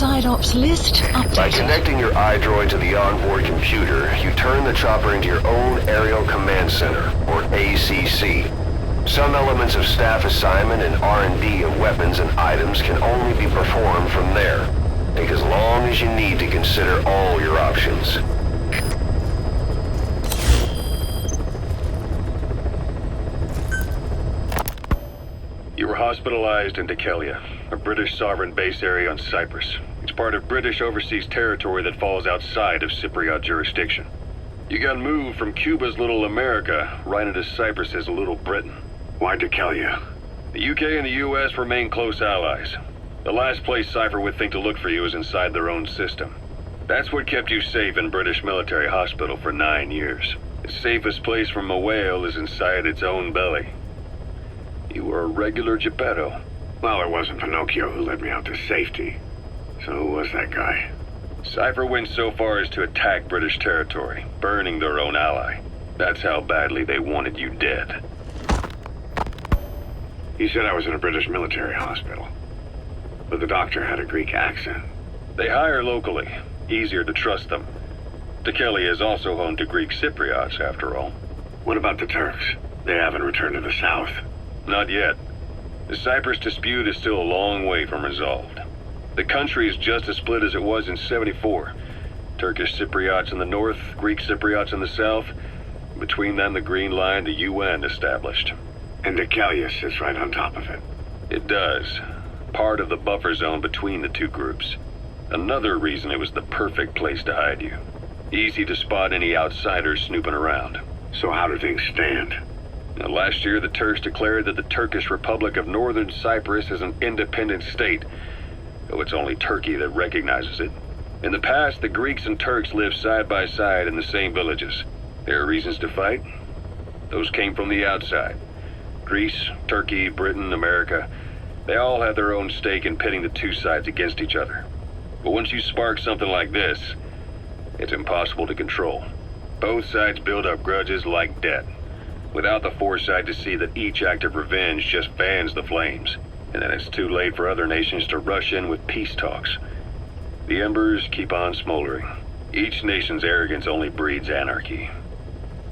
Side ops list updated. By connecting your iDroid to the onboard computer, you turn the chopper into your own Aerial Command Center, or ACC. Some elements of staff assignment and R&D of weapons and items can only be performed from there. Take as long as you need to consider all your options. You were hospitalized in Dikelia, a British sovereign base area on Cyprus. It's part of British overseas territory that falls outside of Cypriot jurisdiction. You got moved from Cuba's Little America right into Cyprus's Little Britain. Why Dikelia? The UK and the US remain close allies. The last place Cypher would think to look for you is inside their own system. That's what kept you safe in British military hospital for 9 years. The safest place from a whale is inside its own belly. You were a regular Geppetto. Well, it wasn't Pinocchio who led me out to safety. So who was that guy? Cypher went so far as to attack British territory, burning their own ally. That's how badly they wanted you dead. He said I was in a British military hospital. But the doctor had a Greek accent. They hire locally. Easier to trust them. Dikelia is also home to Greek Cypriots, after all. What about the Turks? They haven't returned to the south. Not yet. The Cyprus dispute is still a long way from resolved. The country is just as split as it was in '74. Turkish Cypriots in the north, Greek Cypriots in the south. Between them, the Green Line, the UN established. And Dikelia sits right on top of it. It does. Part of the buffer zone between the two groups. Another reason it was the perfect place to hide you. Easy to spot any outsiders snooping around. So how do things stand? Now, last year, the Turks declared that the Turkish Republic of Northern Cyprus is an independent state, though it's only Turkey that recognizes it. In the past, the Greeks and Turks lived side by side in the same villages. There are reasons to fight. Those came from the outside. Greece, Turkey, Britain, America, they all have their own stake in pitting the two sides against each other. But once you spark something like this, it's impossible to control. Both sides build up grudges like debt, without the foresight to see that each act of revenge just fans the flames, and then it's too late for other nations to rush in with peace talks. The embers keep on smoldering. Each nation's arrogance only breeds anarchy.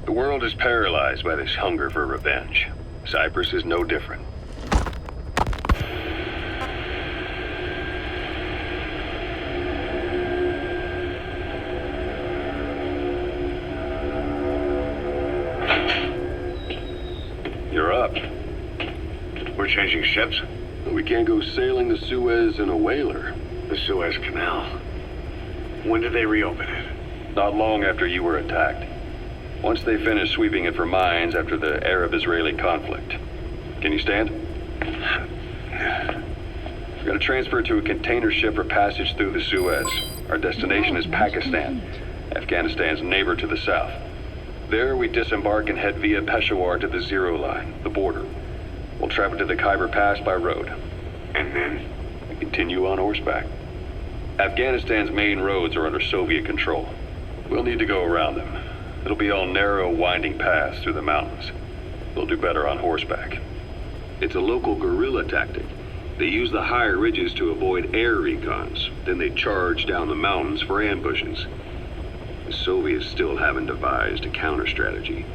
The world is paralyzed by this hunger for revenge. Cyprus is no different. You're up. We're changing ships? We can't go sailing the Suez in a whaler. The Suez Canal. When did they reopen it? Not long after you were attacked. Once they finished sweeping it for mines after the Arab-Israeli conflict. Can you stand? We're going to transfer to a container ship for passage through the Suez. Our destination is Pakistan, Afghanistan's neighbor to the south. There we disembark and head via Peshawar to the Zero Line, the border. We'll travel to the Khyber Pass by road. And then? We continue on horseback. Afghanistan's main roads are under Soviet control. We'll need to go around them. It'll be all narrow, winding paths through the mountains. We'll do better on horseback. It's a local guerrilla tactic. They use the higher ridges to avoid air recons. Then they charge down the mountains for ambushes. The Soviets still haven't devised a counter-strategy.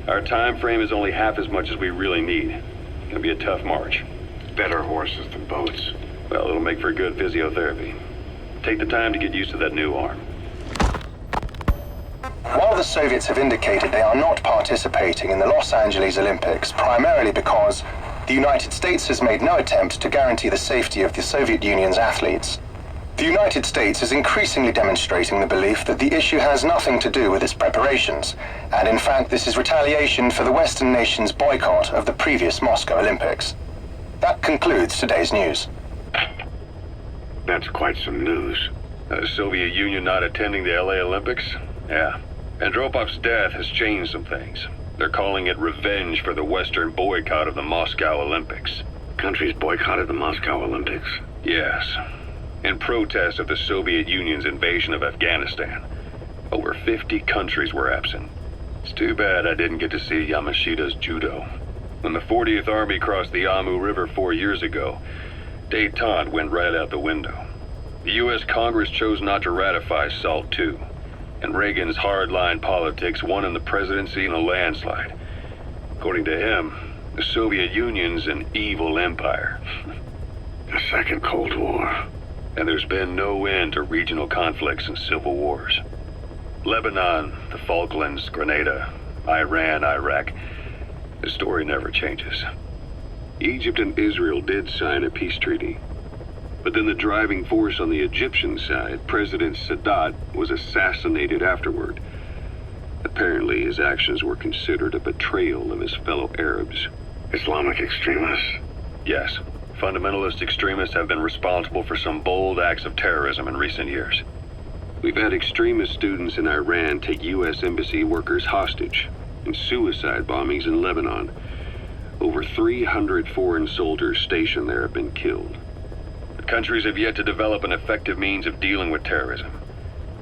Our time frame is only half as much as we really need. It's gonna be a tough march. Better horses than boats. Well, it'll make for good physiotherapy. Take the time to get used to that new arm. While the Soviets have indicated they are not participating in the Los Angeles Olympics, primarily because the United States has made no attempt to guarantee the safety of the Soviet Union's athletes, the United States is increasingly demonstrating the belief that the issue has nothing to do with its preparations, and in fact this is retaliation for the Western nations' boycott of the previous Moscow Olympics. That concludes today's news. That's quite some news. The Soviet Union not attending the LA Olympics? Yeah. Andropov's death has changed some things. They're calling it revenge for the Western boycott of the Moscow Olympics. Countries boycotted the Moscow Olympics? Yes. In protest of the Soviet Union's invasion of Afghanistan. Over 50 countries were absent. It's too bad I didn't get to see Yamashita's judo. When the 40th Army crossed the Amu River 4 years ago, détente went right out the window. The U.S. Congress chose not to ratify SALT II, and Reagan's hardline politics won him the presidency in a landslide. According to him, the Soviet Union's an evil empire. The Second Cold War. And there's been no end to regional conflicts and civil wars. Lebanon, the Falklands, Grenada, Iran, Iraq. The story never changes. Egypt and Israel did sign a peace treaty. But then the driving force on the Egyptian side, President Sadat, was assassinated afterward. Apparently his actions were considered a betrayal of his fellow Arabs. Islamic extremists? Yes. Fundamentalist extremists have been responsible for some bold acts of terrorism in recent years. We've had extremist students in Iran take U.S. embassy workers hostage, and suicide bombings in Lebanon. Over 300 foreign soldiers stationed there have been killed. But countries have yet to develop an effective means of dealing with terrorism.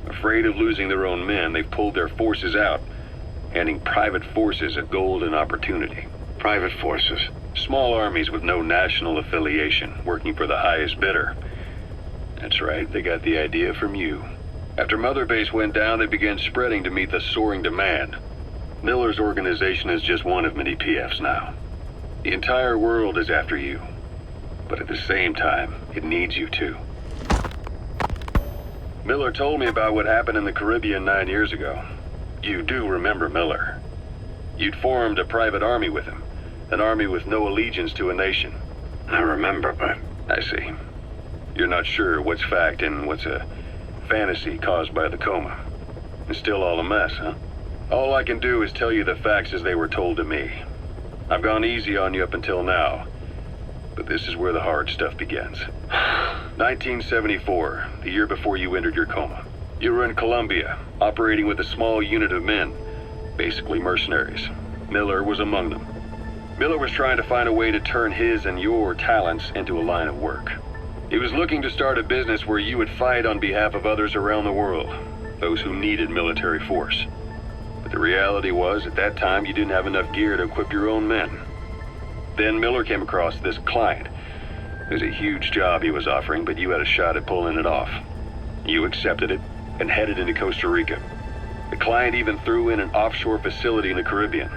Afraid of losing their own men, they've pulled their forces out, handing private forces a golden opportunity. Private forces? Small armies with no national affiliation, working for the highest bidder. That's right, they got the idea from you. After Mother Base went down, they began spreading to meet the soaring demand. Miller's organization is just one of many PFs now. The entire world is after you. But at the same time, it needs you too. Miller told me about what happened in the Caribbean 9 years ago. You do remember Miller. You'd formed a private army with him. An army with no allegiance to a nation. I remember, but... I see. You're not sure what's fact and what's a fantasy caused by the coma. It's still all a mess, huh? All I can do is tell you the facts as they were told to me. I've gone easy on you up until now, but this is where the hard stuff begins. 1974, the year before you entered your coma. You were in Colombia, operating with a small unit of men, basically mercenaries. Miller was among them. Miller was trying to find a way to turn his and your talents into a line of work. He was looking to start a business where you would fight on behalf of others around the world, those who needed military force. But the reality was, at that time, you didn't have enough gear to equip your own men. Then Miller came across this client. It was a huge job he was offering, but you had a shot at pulling it off. You accepted it and headed into Costa Rica. The client even threw in an offshore facility in the Caribbean.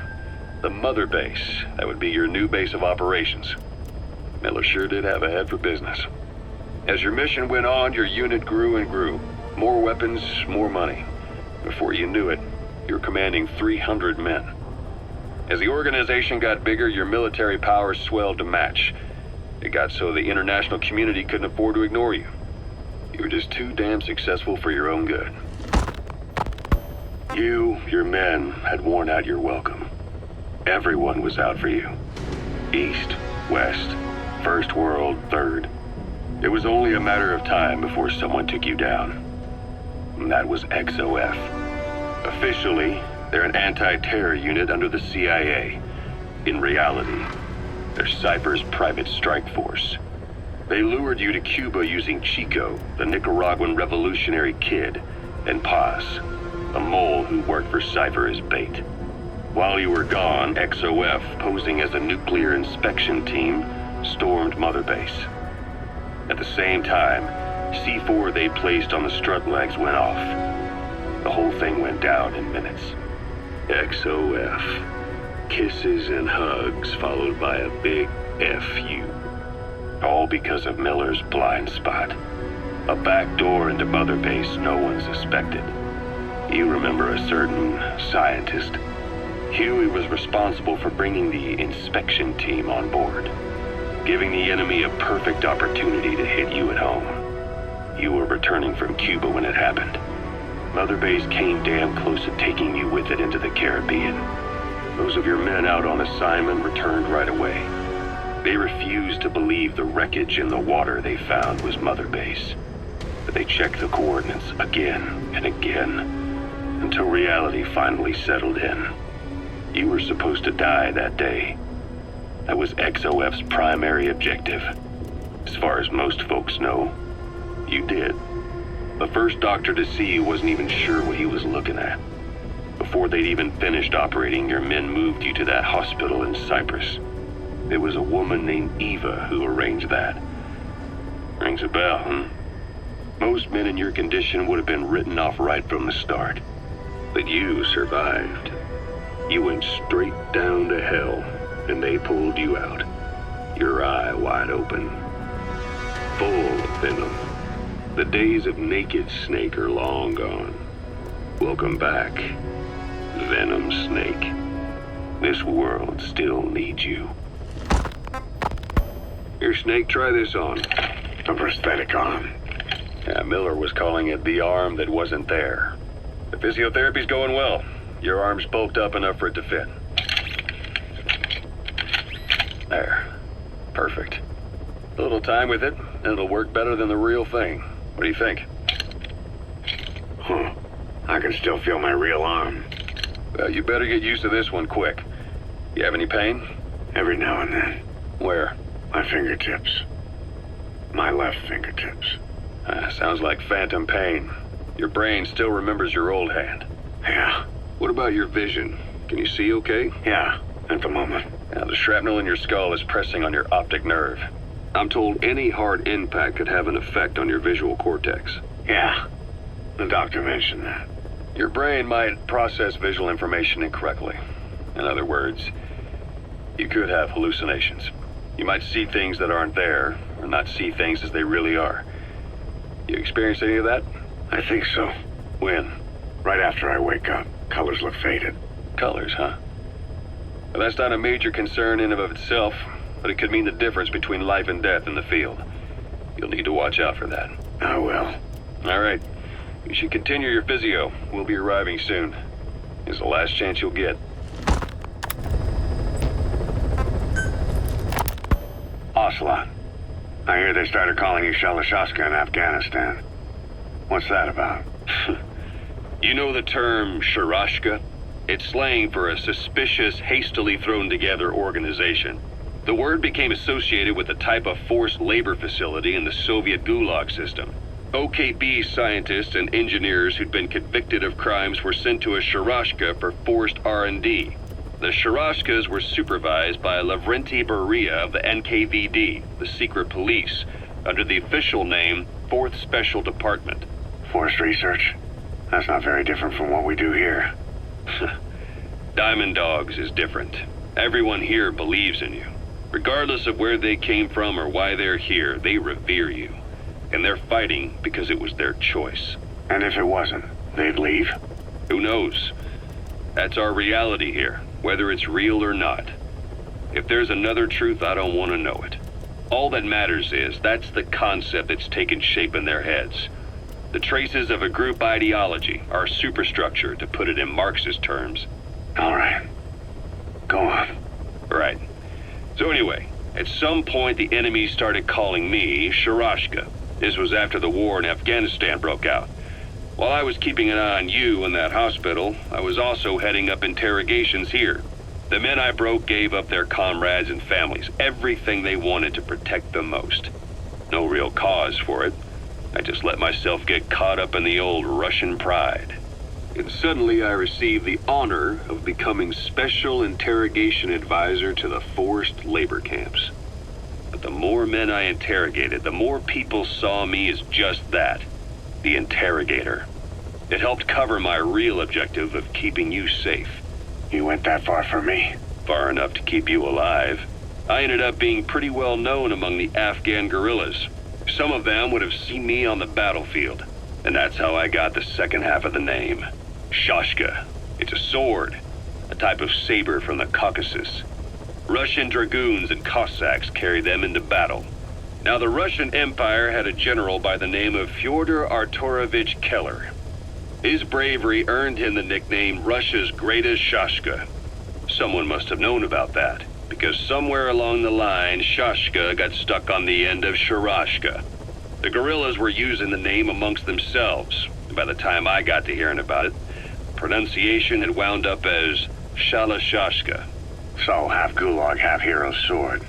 The Mother Base, that would be your new base of operations. Miller sure did have a head for business. As your mission went on, your unit grew and grew. More weapons, more money. Before you knew it, you were commanding 300 men. As the organization got bigger, your military powers swelled to match. It got so the international community couldn't afford to ignore you. You were just too damn successful for your own good. You, your men, had worn out your welcome. Everyone was out for you. East, West, First World, Third. It was only a matter of time before someone took you down. And that was XOF. Officially, they're an anti-terror unit under the CIA. In reality, they're Cypher's private strike force. They lured you to Cuba using Chico, the Nicaraguan revolutionary kid, and Paz, a mole who worked for Cypher as bait. While you were gone, XOF, posing as a nuclear inspection team, stormed Mother Base. At the same time, C4 they placed on the strut legs went off. The whole thing went down in minutes. XOF. Kisses and hugs followed by a big FU. All because of Miller's blind spot. A back door into Mother Base no one suspected. You remember a certain scientist. Huey was responsible for bringing the inspection team on board, giving the enemy a perfect opportunity to hit you at home. You were returning from Cuba when it happened. Mother Base came damn close to taking you with it into the Caribbean. Those of your men out on assignment returned right away. They refused to believe the wreckage in the water they found was Mother Base. But they checked the coordinates again and again, until reality finally settled in. You were supposed to die that day. That was XOF's primary objective. As far as most folks know, you did. The first doctor to see you wasn't even sure what he was looking at. Before they'd even finished operating, your men moved you to that hospital in Cyprus. It was a woman named Eva who arranged that. Rings a bell, huh? Most men in your condition would have been written off right from the start. But you survived. You went straight down to hell, and they pulled you out. Your eye wide open. Full of venom. The days of naked snake are long gone. Welcome back, Venom Snake. This world still needs you. Here, Snake, try this on. A prosthetic arm. Yeah, Miller was calling it the arm that wasn't there. The physiotherapy's going well. Your arm's bulked up enough for it to fit. There. Perfect. A little time with it, and it'll work better than the real thing. What do you think? Huh. I can still feel my real arm. Well, you better get used to this one quick. You have any pain? Every now and then. Where? My fingertips. My left fingertips. Sounds like phantom pain. Your brain still remembers your old hand. Yeah. What about your vision? Can you see okay? Yeah, at the moment. Now, the shrapnel in your skull is pressing on your optic nerve. I'm told any hard impact could have an effect on your visual cortex. Yeah. The doctor mentioned that. Your brain might process visual information incorrectly. In other words, you could have hallucinations. You might see things that aren't there, or not see things as they really are. You experienced any of that? I think so. When? Right after I wake up. Colors look faded. Colors, huh? Well, that's not a major concern in and of itself, but it could mean the difference between life and death in the field. You'll need to watch out for that. I will. All right. You should continue your physio. We'll be arriving soon. It's the last chance you'll get. Ocelot. I hear they started calling you Shalashaska in Afghanistan. What's that about? You know the term Sharashka? It's slang for a suspicious, hastily thrown together organization. The word became associated with a type of forced labor facility in the Soviet Gulag system. OKB scientists and engineers who'd been convicted of crimes were sent to a Sharashka for forced R&D. The Sharashkas were supervised by Lavrenti Beria of the NKVD, the secret police, under the official name 4th Special Department. Forced research? That's not very different from what we do here. Diamond Dogs is different. Everyone here believes in you. Regardless of where they came from or why they're here, they revere you. And they're fighting because it was their choice. And if it wasn't, they'd leave? Who knows? That's our reality here, whether it's real or not. If there's another truth, I don't want to know it. All that matters is that's the concept that's taken shape in their heads. The traces of a group ideology, our superstructure, to put it in Marxist terms. All right. Go on. Right. So anyway, at some point the enemy started calling me Sharashka. This was after the war in Afghanistan broke out. While I was keeping an eye on you in that hospital, I was also heading up interrogations here. The men I broke gave up their comrades and families, everything they wanted to protect them most. No real cause for it. I just let myself get caught up in the old Russian pride. And suddenly I received the honor of becoming Special Interrogation Advisor to the forced labor camps. But the more men I interrogated, the more people saw me as just that, the interrogator. It helped cover my real objective of keeping you safe. You went that far for me? Far enough to keep you alive. I ended up being pretty well known among the Afghan guerrillas. Some of them would have seen me on the battlefield, and that's how I got the second half of the name. Shashka. It's a sword, a type of saber from the Caucasus. Russian dragoons and Cossacks carry them into battle. Now, the Russian Empire had a general by the name of Fyodor Arturovich Keller. His bravery earned him the nickname Russia's Greatest Shashka. Someone must have known about that, because somewhere along the line, Shashka got stuck on the end of Sharashka. The guerrillas were using the name amongst themselves, and by the time I got to hearing about it, pronunciation had wound up as Shalashashka. So, half Gulag, half Hero Sword.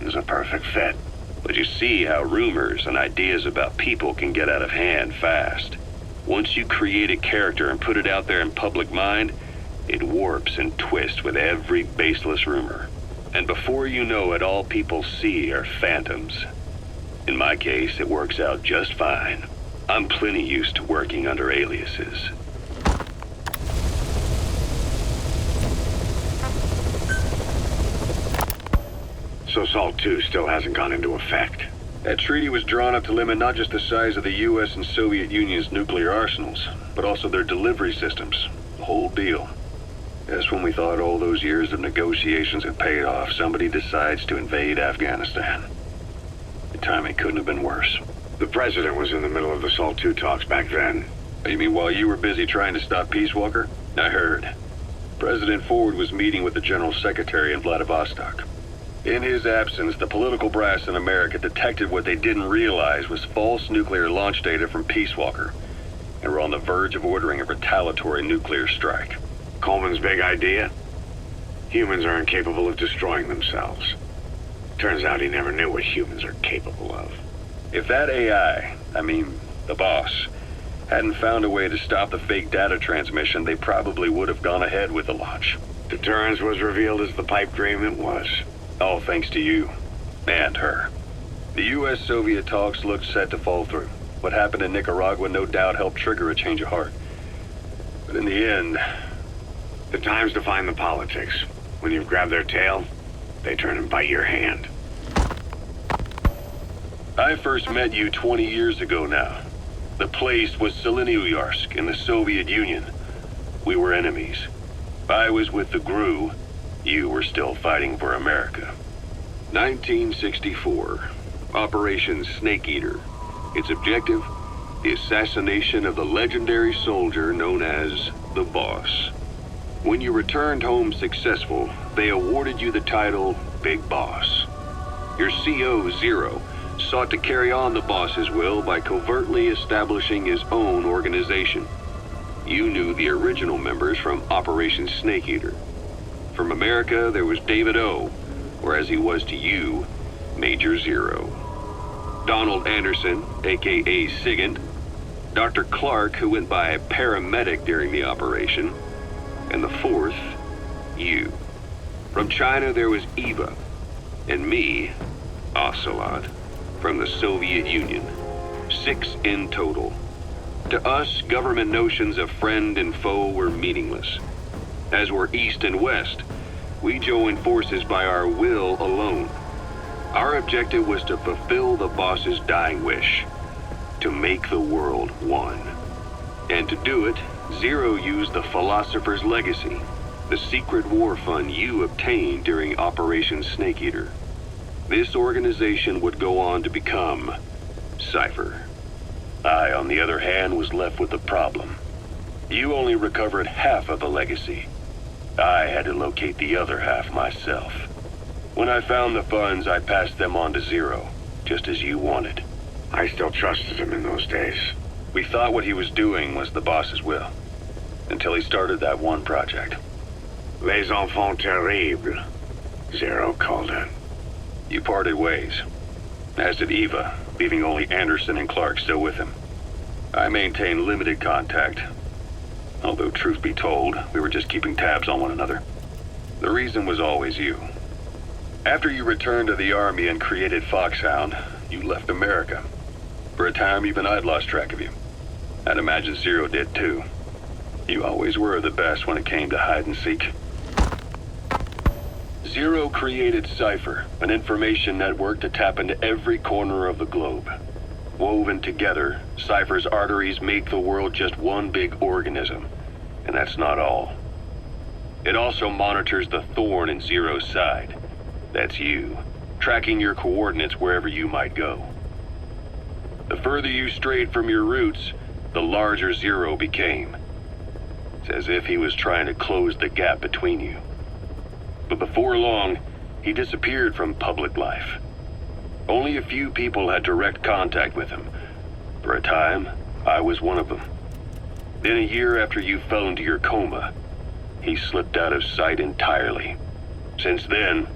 It was a perfect fit. But you see how rumors and ideas about people can get out of hand fast. Once you create a character and put it out there in public mind, it warps and twists with every baseless rumor. And before you know it, all people see are phantoms. In my case, it works out just fine. I'm plenty used to working under aliases. So SALT II still hasn't gone into effect. That treaty was drawn up to limit not just the size of the U.S. and Soviet Union's nuclear arsenals, but also their delivery systems. The whole deal. Just when we thought all those years of negotiations had paid off, somebody decides to invade Afghanistan. The timing couldn't have been worse. The president was in the middle of the SALT II talks back then. You mean while you were busy trying to stop Peace Walker? I heard. President Ford was meeting with the General Secretary in Vladivostok. In his absence, the political brass in America detected what they didn't realize was false nuclear launch data from Peace Walker, and were on the verge of ordering a retaliatory nuclear strike. Coleman's big idea? Humans are incapable of destroying themselves. Turns out he never knew what humans are capable of. If that AI, the boss, hadn't found a way to stop the fake data transmission, they probably would have gone ahead with the launch. Deterrence was revealed as the pipe dream it was. All thanks to you. And her. The U.S.-Soviet talks looked set to fall through. What happened in Nicaragua no doubt helped trigger a change of heart. But in the end... The times define the politics. When you've grabbed their tail, they turn and bite your hand. I first met you 20 years ago now. The place was Selenouyarsk in the Soviet Union. We were enemies. I was with the GRU. You were still fighting for America. 1964. Operation Snake Eater. Its objective? The assassination of the legendary soldier known as the Boss. When you returned home successful, they awarded you the title Big Boss. Your CO, Zero, sought to carry on the boss's will by covertly establishing his own organization. You knew the original members from Operation Snake Eater. From America, there was David O, or as he was to you, Major Zero. Donald Anderson, aka Sigint, Dr. Clark, who went by paramedic during the operation, and the fourth, you. From China, there was Eva, and me, Ocelot, from the Soviet Union. 6 in total. To us, government notions of friend and foe were meaningless. As were East and West, we joined forces by our will alone. Our objective was to fulfill the boss's dying wish, to make the world one. And to do it, Zero used the Philosopher's Legacy, the secret war fund you obtained during Operation Snake Eater. This organization would go on to become Cypher. I, on the other hand, was left with a problem. You only recovered half of the legacy. I had to locate the other half myself. When I found the funds, I passed them on to Zero, just as you wanted. I still trusted him in those days. We thought what he was doing was the boss's will, until he started that one project. Les enfants terribles, Zero called it. You parted ways, as did Eva, leaving only Anderson and Clark still with him. I maintained limited contact, although truth be told, we were just keeping tabs on one another. The reason was always you. After you returned to the Army and created Foxhound, you left America. For a time, even I'd lost track of you. I'd imagine Zero did too. You always were the best when it came to hide and seek. Zero created Cypher, an information network to tap into every corner of the globe. Woven together, Cypher's arteries make the world just one big organism. And that's not all. It also monitors the thorn in Zero's side. That's you, tracking your coordinates wherever you might go. The further you strayed from your roots, the larger Zero became. It's as if he was trying to close the gap between you. But before long, he disappeared from public life. Only a few people had direct contact with him. For a time, I was one of them. Then a year after you fell into your coma, he slipped out of sight entirely. Since then,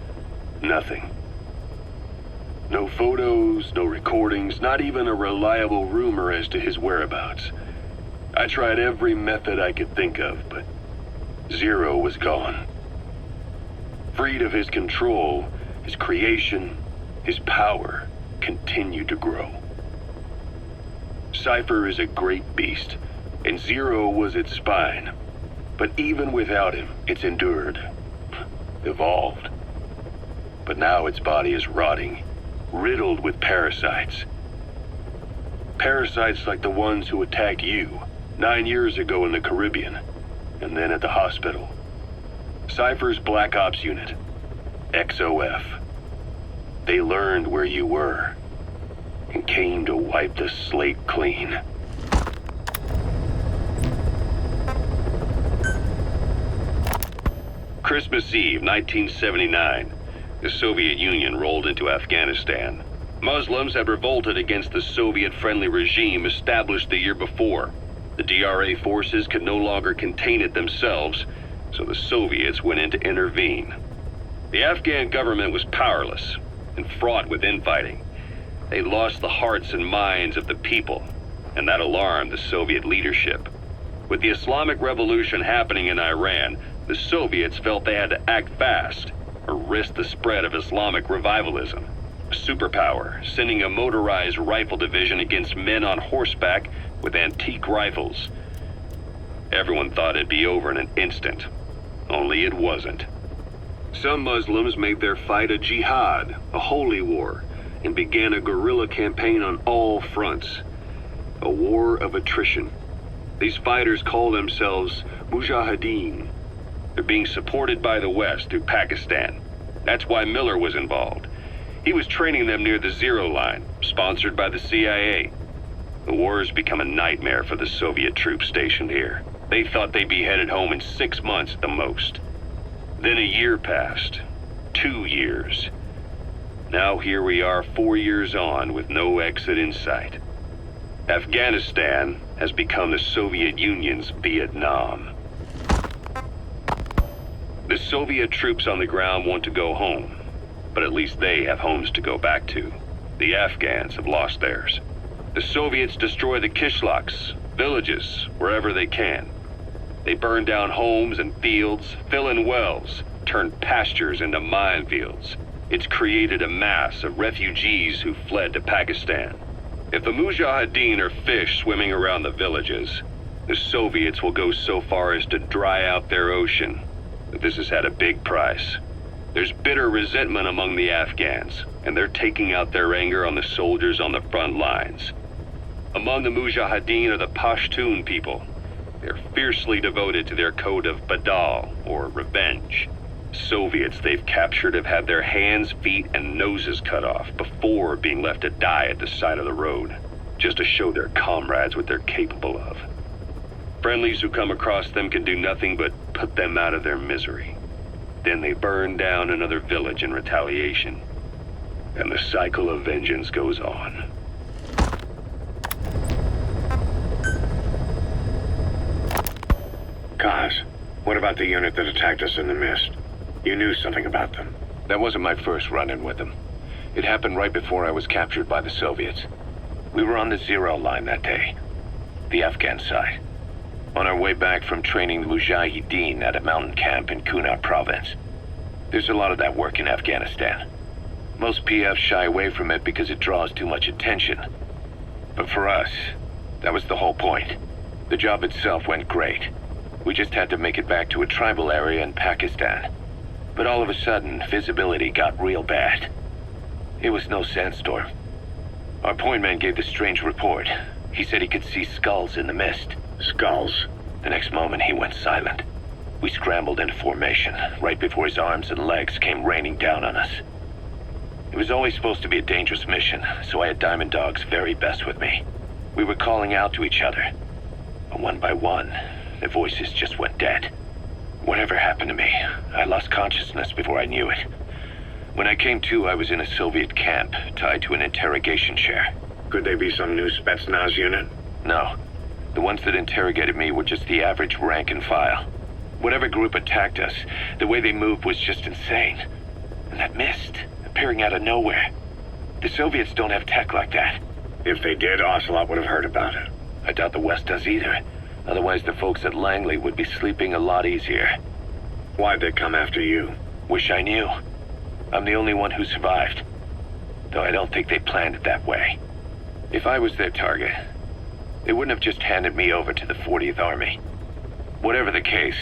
nothing. No photos, no recordings, not even a reliable rumor as to his whereabouts. I tried every method I could think of, but Zero was gone. Freed of his control, his creation, his power continued to grow. Cypher is a great beast, and Zero was its spine. But even without him, it's endured, evolved. But now its body is rotting, riddled with parasites. Parasites like the ones who attacked you 9 years ago in the Caribbean, and then at the hospital. Cypher's Black Ops Unit, XOF. They learned where you were, and came to wipe the slate clean. Christmas Eve, 1979. The Soviet Union rolled into Afghanistan. Muslims had revolted against the Soviet-friendly regime established the year before. The DRA forces could no longer contain it themselves, so the Soviets went in to intervene. The Afghan government was powerless and fraught with infighting. They lost the hearts and minds of the people, and that alarmed the Soviet leadership. With the Islamic Revolution happening in Iran, the Soviets felt they had to act fast or risk the spread of Islamic revivalism. A superpower, sending a motorized rifle division against men on horseback with antique rifles. Everyone thought it'd be over in an instant, only it wasn't. Some Muslims made their fight a jihad, a holy war, and began a guerrilla campaign on all fronts. A war of attrition. These fighters call themselves Mujahideen. They're being supported by the West through Pakistan. That's why Miller was involved. He was training them near the Zero Line, sponsored by the CIA. The war has become a nightmare for the Soviet troops stationed here. They thought they'd be headed home in 6 months at the most. Then a year passed. 2 years. Now here we are 4 years on with no exit in sight. Afghanistan has become the Soviet Union's Vietnam. The Soviet troops on the ground want to go home, but at least they have homes to go back to. The Afghans have lost theirs. The Soviets destroy the kishlaks, villages, wherever they can. They burn down homes and fields, fill in wells, turn pastures into minefields. It's created a mass of refugees who fled to Pakistan. If the Mujahideen are fish swimming around the villages, the Soviets will go so far as to dry out their ocean. But this has had a big price. There's bitter resentment among the Afghans, and they're taking out their anger on the soldiers on the front lines. Among the Mujahideen are the Pashtun people. They're fiercely devoted to their code of Badal, or revenge. Soviets they've captured have had their hands, feet, and noses cut off before being left to die at the side of the road, just to show their comrades what they're capable of. Friendlies who come across them can do nothing but put them out of their misery. Then they burn down another village in retaliation. And the cycle of vengeance goes on. Kaz, what about the unit that attacked us in the mist? You knew something about them. That wasn't my first run-in with them. It happened right before I was captured by the Soviets. We were on the Zero Line that day, the Afghan side, on our way back from training the Mujahideen at a mountain camp in Kunar province. There's a lot of that work in Afghanistan. Most PFs shy away from it because it draws too much attention. But for us, that was the whole point. The job itself went great. We just had to make it back to a tribal area in Pakistan. But all of a sudden, visibility got real bad. It was no sandstorm. Our point man gave this strange report. He said he could see skulls in the mist. Skulls? The next moment, he went silent. We scrambled into formation, right before his arms and legs came raining down on us. It was always supposed to be a dangerous mission, so I had Diamond Dog's very best with me. We were calling out to each other. But one by one, the voices just went dead. Whatever happened to me, I lost consciousness before I knew it. When I came to, I was in a Soviet camp, tied to an interrogation chair. Could they be some new Spetsnaz unit? No. The ones that interrogated me were just the average rank and file. Whatever group attacked us, the way they moved was just insane. And that mist, appearing out of nowhere. The Soviets don't have tech like that. If they did, Ocelot would have heard about it. I doubt the West does either. Otherwise, the folks at Langley would be sleeping a lot easier. Why'd they come after you? Wish I knew. I'm the only one who survived. Though I don't think they planned it that way. If I was their target, They wouldn't have just handed me over to the 40th Army. Whatever the case,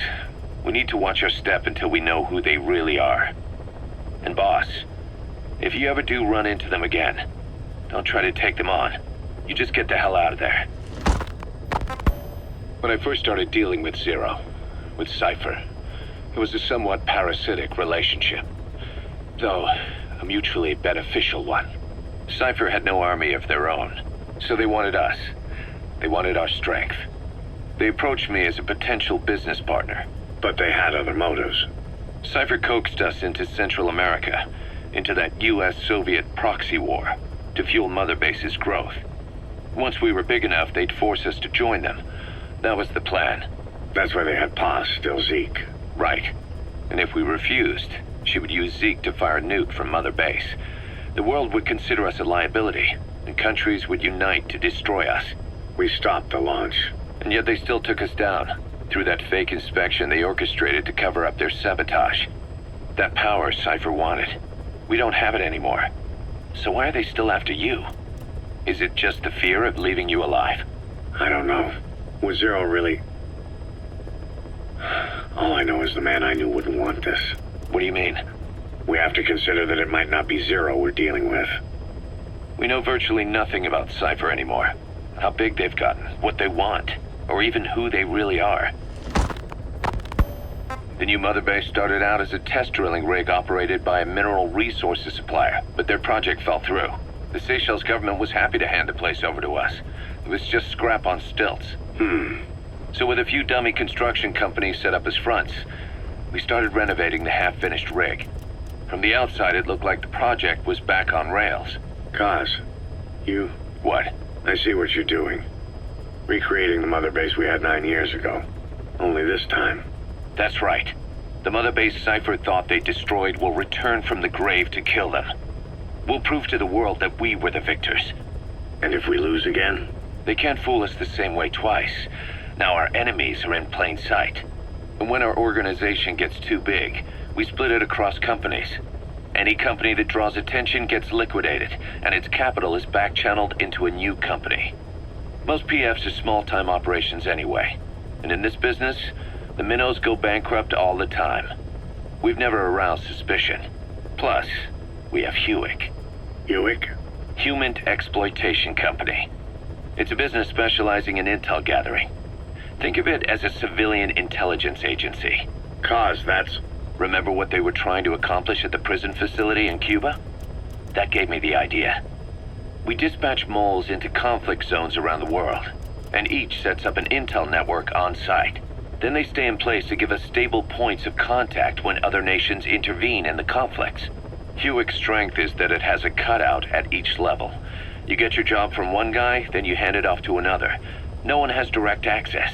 we need to watch our step until we know who they really are. And boss, if you ever do run into them again, don't try to take them on. You just get the hell out of there. When I first started dealing with Zero, with Cypher, it was a somewhat parasitic relationship, though a mutually beneficial one. Cypher had no army of their own, so they wanted us. They wanted our strength. They approached me as a potential business partner. But they had other motives. Cypher coaxed us into Central America, into that US-Soviet proxy war, to fuel Mother Base's growth. Once we were big enough, they'd force us to join them. That was the plan. That's why they had Pa still Zeke. Right. And if we refused, she would use Zeke to fire a nuke from Mother Base. The world would consider us a liability, and countries would unite to destroy us. We stopped the launch. And yet they still took us down, through that fake inspection they orchestrated to cover up their sabotage. That power Cypher wanted. We don't have it anymore. So why are they still after you? Is it just the fear of leaving you alive? I don't know. Was Zero really... All I know is the man I knew wouldn't want this. What do you mean? We have to consider that it might not be Zero we're dealing with. We know virtually nothing about Cypher anymore. How big they've gotten, what they want, or even who they really are. The new Mother Base started out as a test drilling rig operated by a mineral resources supplier, but their project fell through. The Seychelles government was happy to hand the place over to us. It was just scrap on stilts. So with a few dummy construction companies set up as fronts, we started renovating the half-finished rig. From the outside, it looked like the project was back on rails. Kaz, you... What? I see what you're doing. Recreating the Mother Base we had 9 years ago. Only this time. That's right. The Mother Base Cypher thought they destroyed will return from the grave to kill them. We'll prove to the world that we were the victors. And if we lose again? They can't fool us the same way twice. Now our enemies are in plain sight. And when our organization gets too big, we split it across companies. Any company that draws attention gets liquidated, and its capital is back-channeled into a new company. Most PFs are small-time operations anyway. And in this business, the minnows go bankrupt all the time. We've never aroused suspicion. Plus, we have Hewick. Hewick? Human Exploitation Company. It's a business specializing in intel gathering. Think of it as a civilian intelligence agency. Kaz, that's... Remember what they were trying to accomplish at the prison facility in Cuba? That gave me the idea. We dispatch moles into conflict zones around the world, and each sets up an intel network on site. Then they stay in place to give us stable points of contact when other nations intervene in the conflicts. Hewick's strength is that it has a cutout at each level. You get your job from one guy, then you hand it off to another. No one has direct access.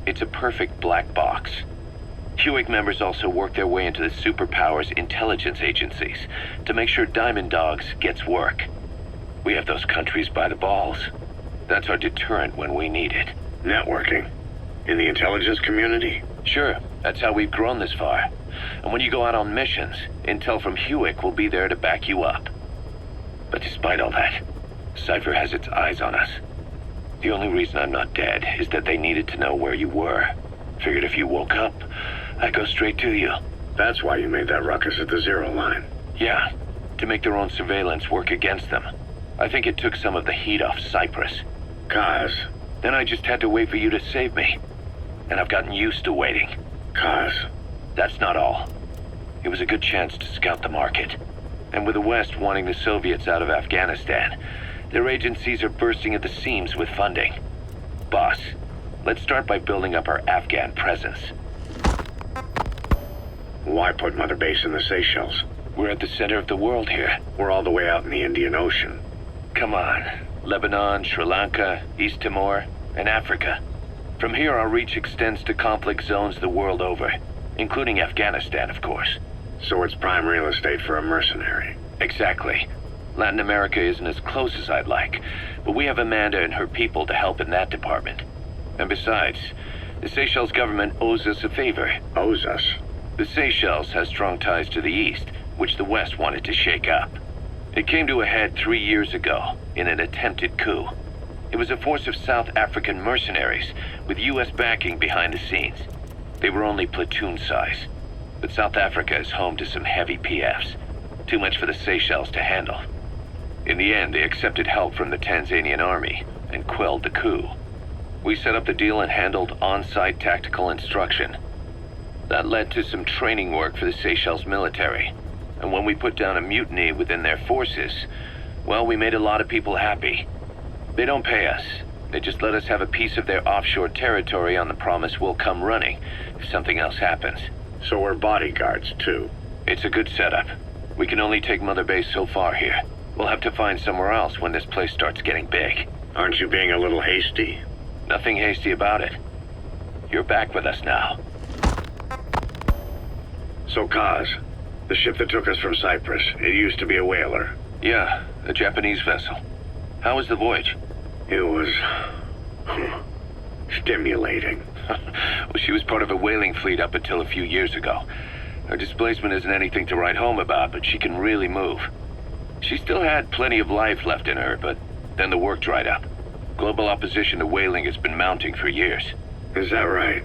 It's a perfect black box. Hewick members also work their way into the superpowers intelligence agencies to make sure Diamond Dogs gets work. We have those countries by the balls. That's our deterrent when we need it. Networking? In the intelligence community? Sure, that's how we've grown this far. And when you go out on missions, intel from Hewick will be there to back you up. But despite all that, Cypher has its eyes on us. The only reason I'm not dead is that they needed to know where you were. Figured if you woke up, I'd go straight to you. That's why you made that ruckus at the Zero line. Yeah, to make their own surveillance work against them. I think it took some of the heat off Cyprus. Kaz. Then I just had to wait for you to save me. And I've gotten used to waiting. Kaz. That's not all. It was a good chance to scout the market. And with the West wanting the Soviets out of Afghanistan, their agencies are bursting at the seams with funding. Boss, let's start by building up our Afghan presence. Why put Mother Base in the Seychelles? We're at the center of the world here. We're all the way out in the Indian Ocean. Come on. Lebanon, Sri Lanka, East Timor, and Africa. From here, our reach extends to conflict zones the world over, including Afghanistan, of course. So it's prime real estate for a mercenary. Exactly. Latin America isn't as close as I'd like, but we have Amanda and her people to help in that department. And besides, the Seychelles government owes us a favor. Owes us? The Seychelles has strong ties to the East, which the West wanted to shake up. It came to a head 3 years ago in an attempted coup. It was a force of South African mercenaries with U.S. backing behind the scenes. They were only platoon size, but South Africa is home to some heavy PFs. Too much for the Seychelles to handle. In the end, they accepted help from the Tanzanian army and quelled the coup. We set up the deal and handled on-site tactical instruction. That led to some training work for the Seychelles military. And when we put down a mutiny within their forces, well, we made a lot of people happy. They don't pay us. They just let us have a piece of their offshore territory on the promise we'll come running if something else happens. So we're bodyguards, too. It's a good setup. We can only take Mother Base so far here. We'll have to find somewhere else when this place starts getting big. Aren't you being a little hasty? Nothing hasty about it. You're back with us now. So, Kaz, the ship that took us from Cyprus, it used to be a whaler. Yeah, a Japanese vessel. How was the voyage? It was... stimulating. Well, she was part of a whaling fleet up until a few years ago. Her displacement isn't anything to write home about, but she can really move. She still had plenty of life left in her, but then the work dried up. Global opposition to whaling has been mounting for years. Is that right?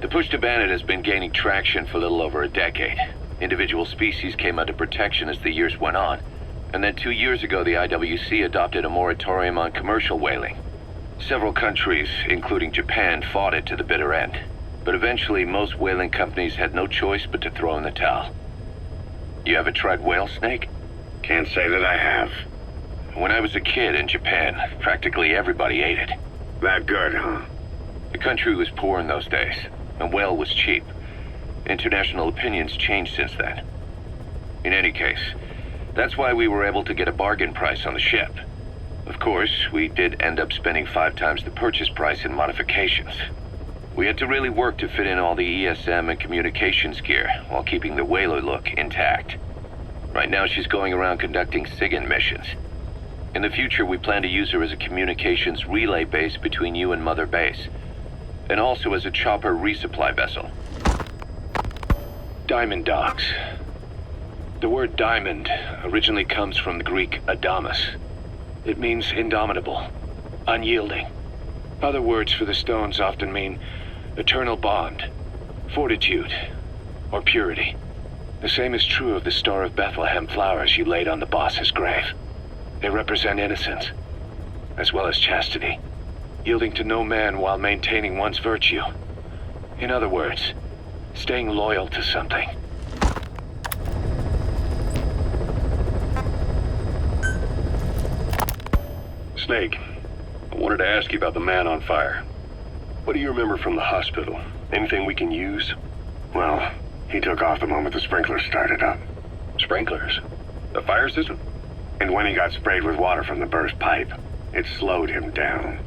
The push to ban it has been gaining traction for a little over a decade. Individual species came under protection as the years went on. And then 2 years ago, the IWC adopted a moratorium on commercial whaling. Several countries, including Japan, fought it to the bitter end. But eventually, most whaling companies had no choice but to throw in the towel. You ever tried whale snake? Can't say that I have. When I was a kid in Japan, practically everybody ate it. That good, huh? The country was poor in those days, and whale was cheap. International opinions changed since then. In any case, that's why we were able to get a bargain price on the ship. Of course, we did end up spending 5 times the purchase price in modifications. We had to really work to fit in all the ESM and communications gear while keeping the whaler look intact. Right now she's going around conducting SIGINT missions. In the future, we plan to use her as a communications relay base between you and Mother Base, and also as a chopper resupply vessel. Diamond docks. The word diamond originally comes from the Greek adamas. It means indomitable, unyielding. Other words for the stones often mean eternal bond, fortitude, or purity. The same is true of the Star of Bethlehem flowers you laid on the boss's grave. They represent innocence, as well as chastity, yielding to no man while maintaining one's virtue. In other words, staying loyal to something. Snake, I wanted to ask you about the man on fire. What do you remember from the hospital? Anything we can use? Well, he took off the moment the sprinklers started up. Sprinklers? The fire system? And when he got sprayed with water from the burst pipe, it slowed him down.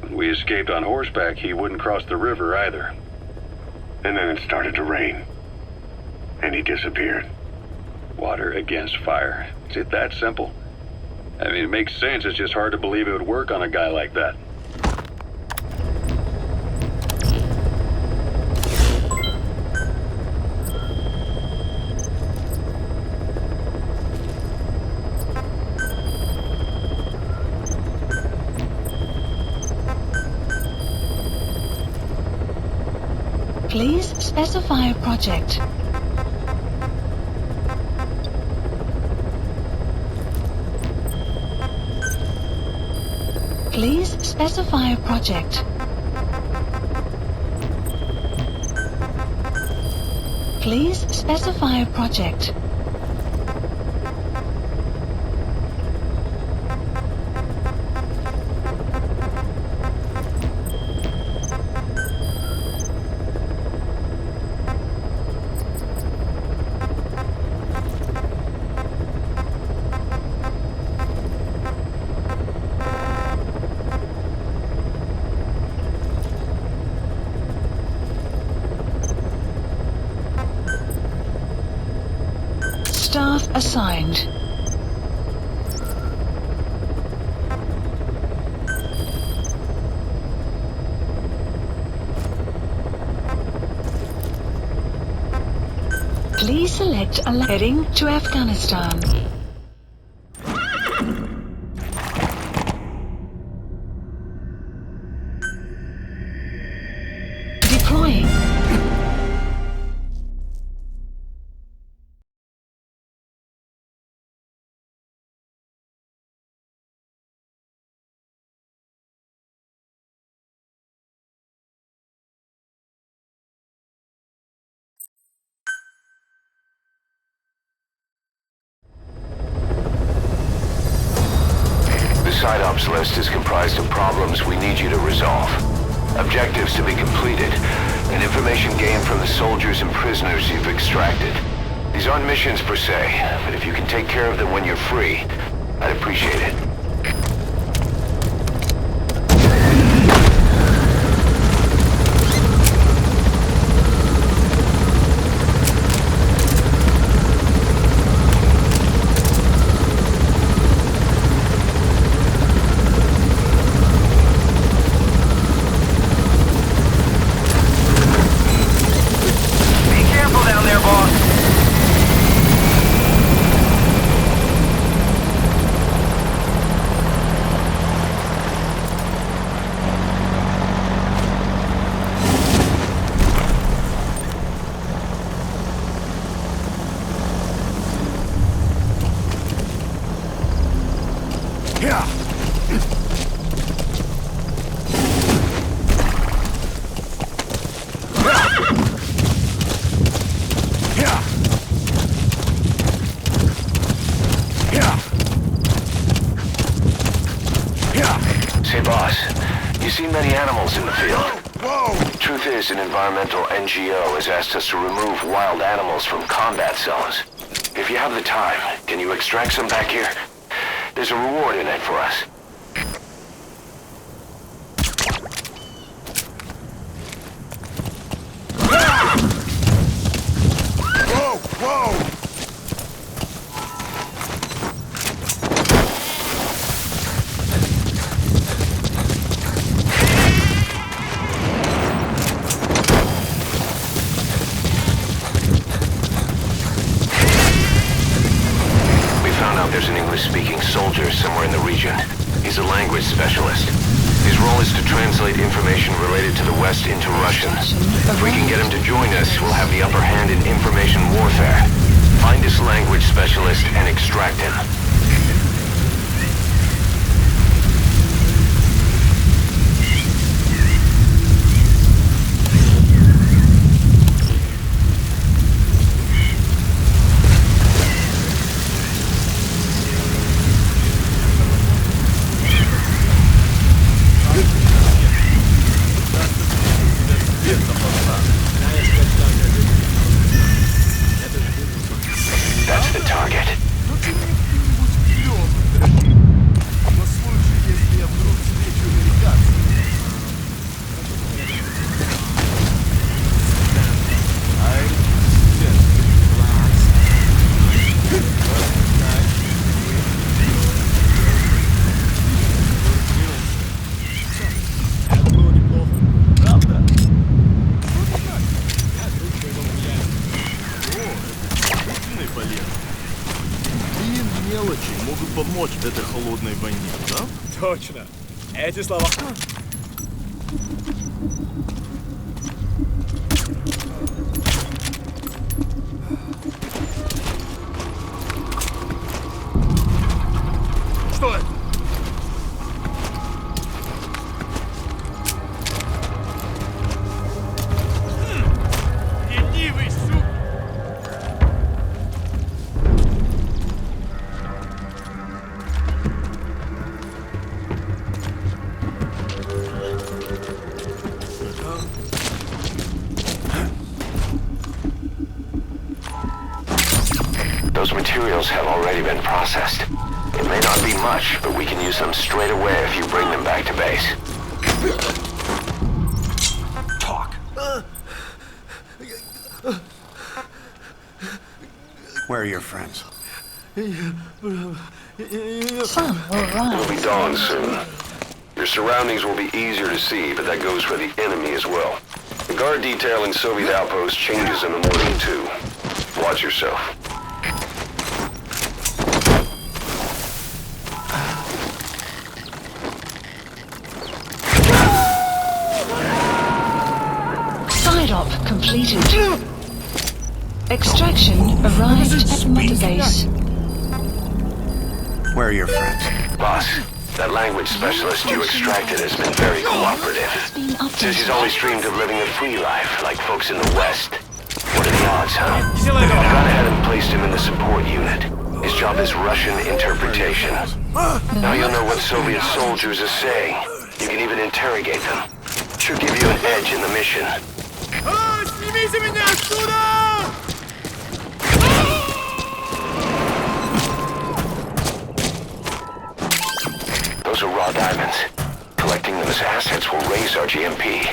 When we escaped on horseback, he wouldn't cross the river either. And then it started to rain. And he disappeared. Water against fire. Is it that simple? I mean, it makes sense. It's just hard to believe it would work on a guy like that. Please specify a project. Please specify a project. Please specify a project. Staff assigned. Please select a heading to Afghanistan. side ops list is comprised of problems we need you to resolve. Objectives to be completed, and information gained from the soldiers and prisoners you've extracted. These aren't missions per se, but if you can take care of them when you're free, I'd appreciate it. An environmental NGO has asked us to remove wild animals from combat zones. If you have the time, can you extract some back here? There's a reward in it for us. Whoa! Whoa! English-speaking soldier somewhere in the region. He's a language specialist. His role is to translate information related to the West into Russian. If we can get him to join us, we'll have the upper hand in information warfare. Find this language specialist and extract him. That's the target. Помочь в этой холодной войне, да? Точно. Эти слова. Что это? Ленивый сук! Those materials have already been processed. It may not be much, but we can use them straight away if you bring them back to base. Talk. Where are your friends? Some will It'll rise. be dawn soon. Your surroundings will be easier to see, but that goes for the enemy as well. The guard detail in Soviet outpost changes in the morning too. Watch yourself. Side op completed. Extraction arrived at Mother Base. Where are your friends? Boss, that language specialist you extracted has been very cooperative. Says he's always dreamed of living a free life, like folks in the West. What are the odds, huh? I've gone ahead and placed him in the support unit. His job is Russian interpretation. Now you'll know what Soviet soldiers are saying. You can even interrogate them. Should give you an edge in the mission. Снимите меня отсюда! Those are raw diamonds. Collecting them as assets will raise our GMP.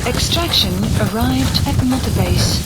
Extraction arrived at Mother Base.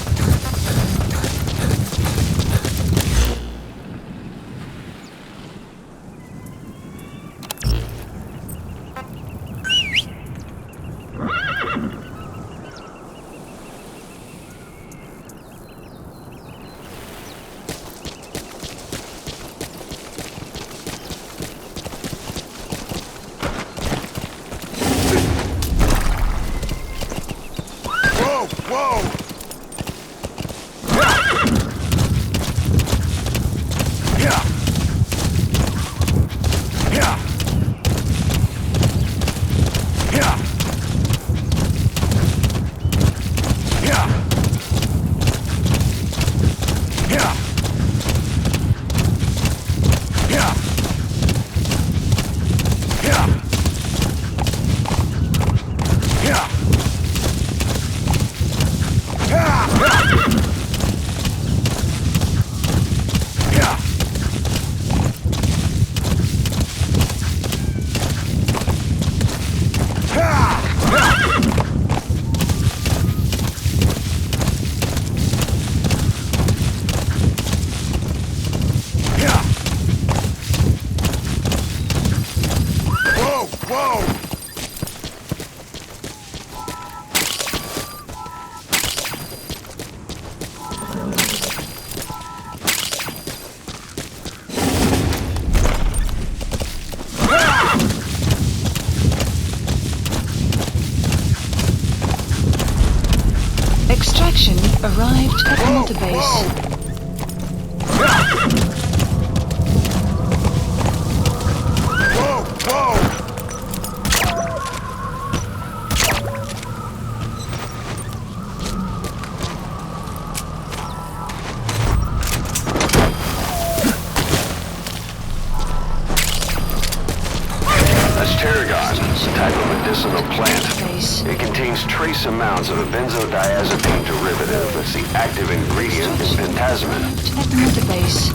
Extraction arrived at the Mother Base. It contains trace amounts of a benzodiazepine derivative that's the active ingredient in pentasmin. At Mother Base.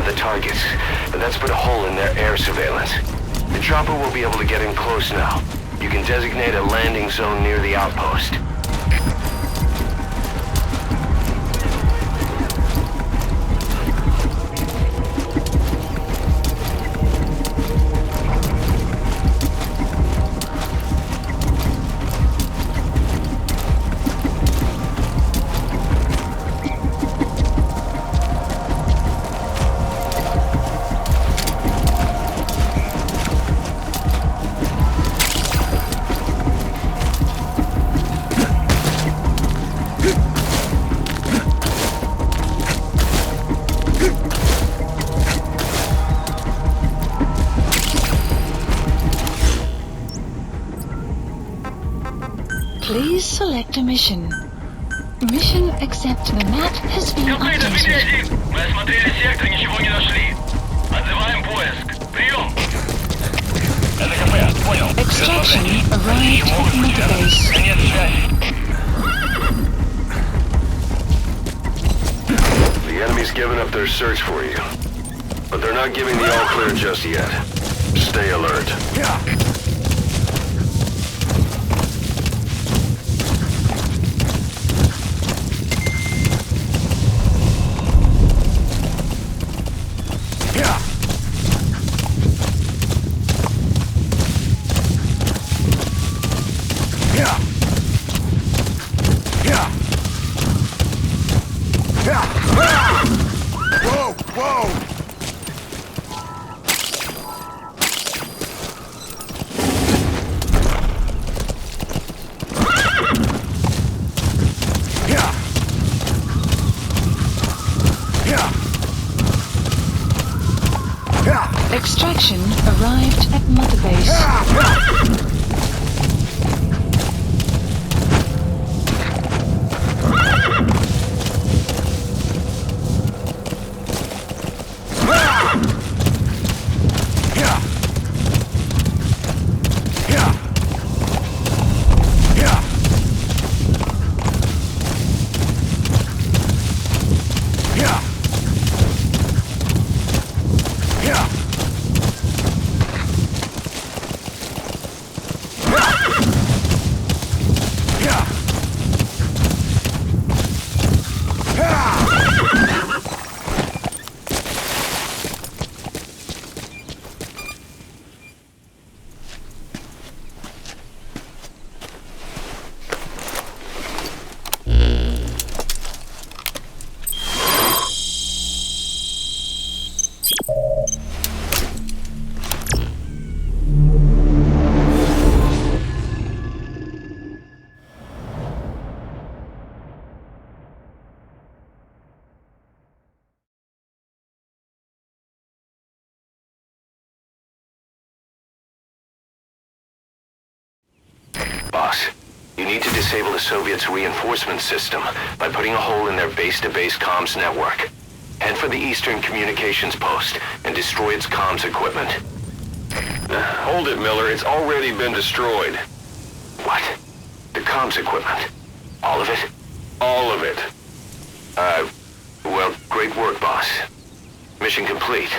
of the targets, but that's put a hole in their air surveillance. The chopper will be able to get in close now. You can designate a landing zone near the outpost. Please select a mission. Mission accepted. The map has been updated. Мы осмотрели сектор, ничего не нашли. Отзываем поиск. Прием! КП, понял. Extraction arrived at Mother Base. Нет связи. The enemy's given up their search for you, but they're not giving the all clear just yet. Stay alert. Whoa, whoa! Extraction arrived at Mother Base. Boss, you need to disable the Soviets' reinforcement system by putting a hole in their base-to-base comms network. Head for the Eastern Communications Post and destroy its comms equipment. Hold it, Miller. It's already been destroyed. What? The comms equipment? All of it? All of it. Well, great work, boss. Mission complete.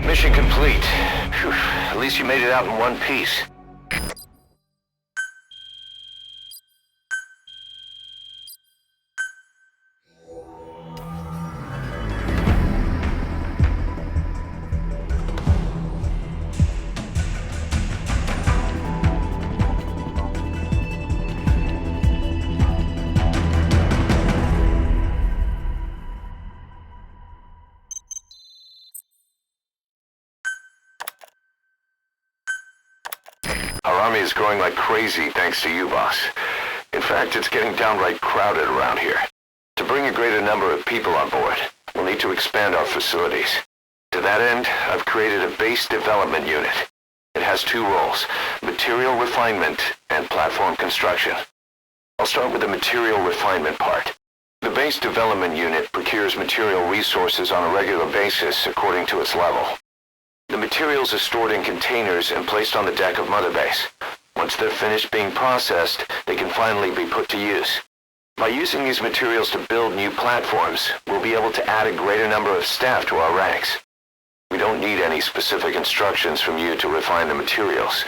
Mission complete. Phew, at least you made it out in one piece. Our army is growing like crazy thanks to you, boss. In fact, it's getting downright crowded around here. To bring a greater number of people on board, we'll need to expand our facilities. To that end, I've created a base development unit. It has two roles, material refinement and platform construction. I'll start with the material refinement part. The base development unit procures material resources on a regular basis according to its level. The materials are stored in containers and placed on the deck of Mother Base. Once they're finished being processed, they can finally be put to use. By using these materials to build new platforms, we'll be able to add a greater number of staff to our ranks. We don't need any specific instructions from you to refine the materials,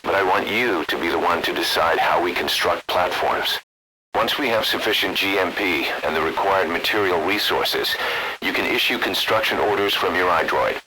but I want you to be the one to decide how we construct platforms. Once we have sufficient GMP and the required material resources, you can issue construction orders from your iDroid.